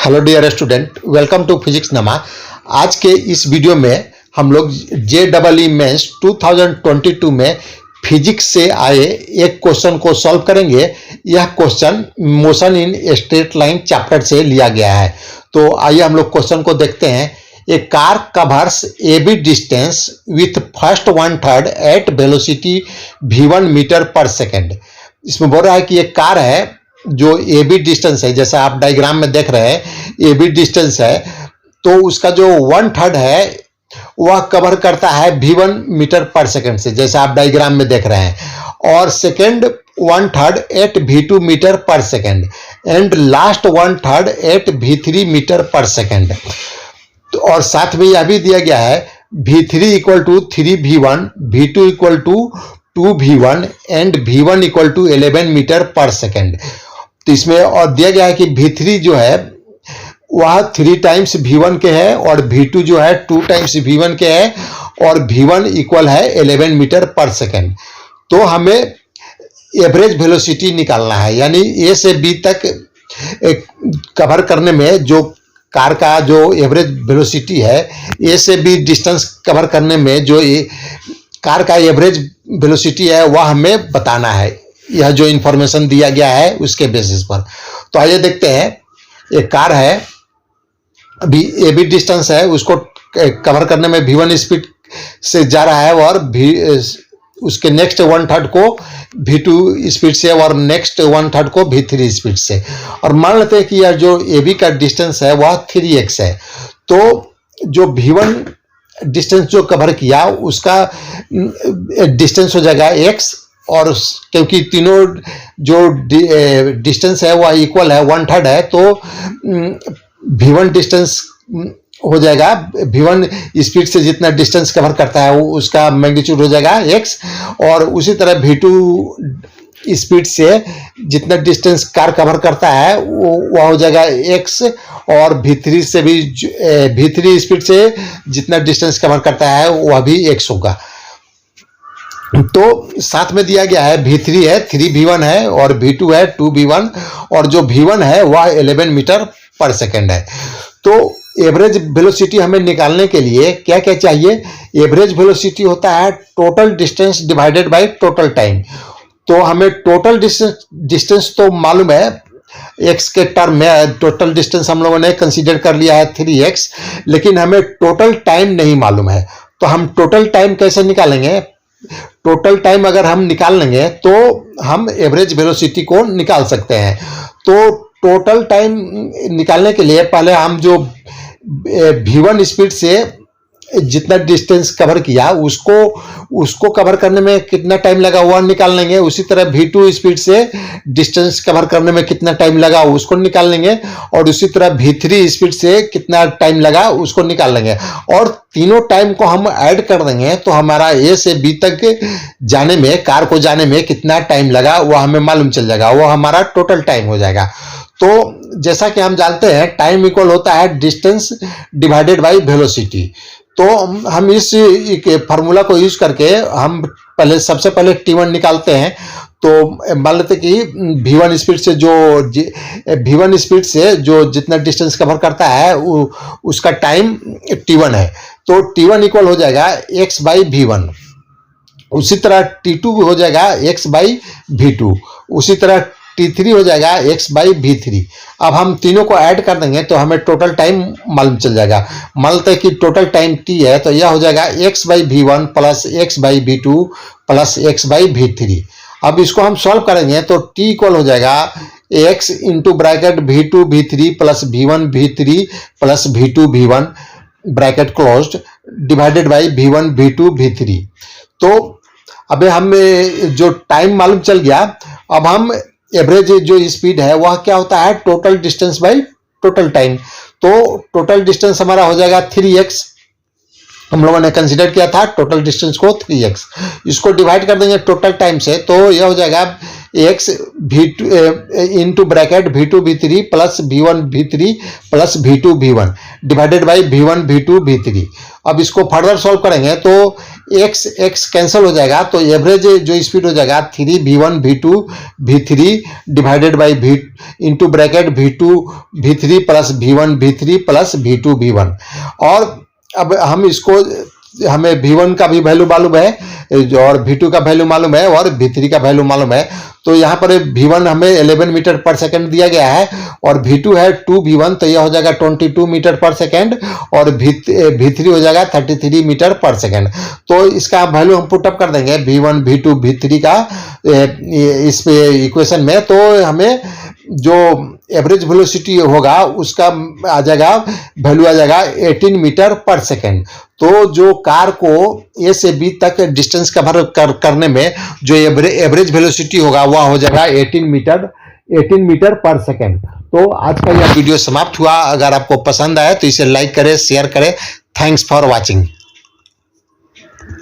Hello dear student, welcome to physics नमा। आज के इस वीडियो में हम लोग JEE मेंस 2022 में फिजिक्स से आए एक क्वेश्चन को सॉल्व करेंगे। यह question motion in straight line chapter से लिया गया है। तो आइए हम लोग क्वेश्चन को देखते हैं। A car covers AB distance with first 1/3 at velocity v1 metre per second. इसमें बोल रहा है कि एक कार है जो AB डिस्टेंस है, जैसा आप डायग्राम में देख रहे हैं AB डिस्टेंस है, तो उसका जो 1/3 है वह कवर करता है v1 मीटर पर सेकेंड से, जैसा आप डायग्राम में देख रहे हैं, और second 1/3 at v2 metre per second and last 1/3 at v3 metre per second. और साथ में यह भी दिया गया है v3 equal to 3v1, v2 equal to 2v1 and v1 equal to 11 metre per second. तो इसमें और दिया गया है कि v3 जो है वह 3 टाइम्स v1 के है और v2 जो है 2 टाइम्स v1 के है और v1 इक्वल है 11 मीटर पर सेकेंड। तो हमें एवरेज वेलोसिटी निकालना है, यानी A से B तक कवर करने में जो कार का जो एवरेज वेलोसिटी है, A से B डिस्टेंस कवर करने में जो कार का एवरेज वेलोसिटी है वह हमें बताना है। यह जो इंफॉर्मेशन दिया गया है उसके बेसिस पर। तो आइए देखते हैं। एक कार है, अभी AB डिस्टेंस है, उसको कवर करने में v1 स्पीड से जा रहा है और उसके नेक्स्ट 1/3 को v2 स्पीड से और नेक्स्ट 1/3 को v3 स्पीड से। और मान लेते हैं कि यह जो AB का डिस्टेंस है वह 3x है। तो जो v1 डिस्टेंस जो कवर किया उसका डिस्टेंस हो जाएगा x, और क्योंकि तीनों जो डिस्टेंस है वह इक्वल है 1/3 है, तो v1 डिस्टेंस हो जाएगा, v1 स्पीड से जितना डिस्टेंस कवर करता है उसका मैग्नीट्यूड हो जाएगा x, और उसी तरह v2 स्पीड से जितना डिस्टेंस कार कवर करता है वह हो जाएगा x, और v3 से भी v3 स्पीड से जितना डिस्टेंस कवर करता है वह भी x होगा। तो साथ में दिया गया है v3 है 3v1 है और v2 है 2v1, और जो v1 है वह 11 मीटर पर सेकेंड है। तो एवरेज वेलोसिटी हमें निकालने के लिए क्या क्या चाहिए? एवरेज वेलोसिटी होता है total distance divided by total time. तो हमें टोटल डिस्टेंस तो मालूम है, x के टर्म में टोटल डिस्टेंस हम लोगों ने कंसीडर कर लिया है 3x, लेकिन हमें टोटल टाइम नहीं मालूम है। तो हम टोटल टाइम कैसे निकालेंगे? टोटल टाइम अगर हम निकाल लेंगे तो हम एवरेज वेलोसिटी को निकाल सकते हैं। तो टोटल टाइम निकालने के लिए पहले हम जो v1 स्पीड से जितना डिस्टेंस कवर किया उसको कवर करने में कितना टाइम लगा हुआ निकाल लेंगे। उसी तरह v2 स्पीड से डिस्टेंस कवर करने में कितना टाइम लगा उसको निकाल लेंगे, और उसी तरह v3 स्पीड से कितना टाइम लगा उसको निकाल लेंगे, और तीनों टाइम को हम ऐड कर देंगे तो हमारा A से B तक जाने में, कार को जाने में कितना टाइम लगा वह हमें मालूम चल जाएगा, वो हमारा टोटल टाइम हो जाएगा। तो जैसा कि हम जानते हैं टाइम इक्वल होता है डिस्टेंस डिवाइडेड बाय वेलोसिटी। तो हम इस फार्मूला को यूज करके हम सबसे पहले T1 निकालते हैं। तो मान लेते कि v1 स्पीड से जो जितना डिस्टेंस कवर करता है उसका टाइम T1 है। तो T1 इक्वल हो जाएगा x बाई v1, उसी तरह T2 हो जाएगा x बाई v2, उसी तरह T3 हो जाएगा x बाई v3। अब हम तीनों को ऐड कर देंगे तो हमें टोटल टाइम मालूम चल जाएगा। मान लेते हैं कि टोटल टाइम T है, तो यह हो जाएगा x by v1 plus x by v2 plus x by v3। अब इसको हम सॉल्व करेंगे तो T इक्वल हो जाएगा x into bracket v2 v3 plus v1 v3 plus v2 v1 bracket closed divided by v1 v2 v3। तो अबे हमें जो टाइम मालूम चल गया। अब हम एवरेज जो स्पीड है वह क्या होता है? Total distance by total time. तो टोटल डिस्टेंस हमारा हो जाएगा 3x, हम लोगों ने कंसीडर किया था टोटल डिस्टेंस को 3x, इसको डिवाइड कर देंगे टोटल टाइम से, तो यह हो जाएगा x v2 into bracket v2 v3 plus v1 v3 plus v2 v1 divided by v1 v2 v3। अब इसको फर्दर सॉल्व करेंगे तो x कैंसिल हो जाएगा, तो एवरेज जो स्पीड हो जाएगा 3 v1 v2 v3 divided by v into bracket v2 v3 plus v1 v3 plus v2 v1। और अब हम इसको, हमें v1 का भी वैल्यू मालूम है और v2 का वैल्यू मालूम है और v3 का वैल्यू मालूम है, तो यहाँ पर v1 हमें 11 मीटर पर सेकंड दिया गया है और v2 है 2v1, तो यह हो जाएगा 22 मीटर पर सेकंड और v3 हो जाएगा 33 मीटर पर सेकंड। तो इसका वैल्यू हम पुटअप कर देंगे v1 v2 v3 का इस इक्वेशन में, तो हमें जो एवरेज वेलोसिटी होगा उसका आ जाएगा, वैल्यू आ जाएगा 18 मीटर पर सेकेंड। तो जो कार को ए से बी तक डिस्टेंस कवर करने में जो एवरेज वेलोसिटी होगा वह हो जाएगा 18 मीटर पर सेकेंड। तो आज का यह वीडियो समाप्त हुआ। अगर आपको पसंद आया तो इसे लाइक करें, शेयर करें। Thanks for watching.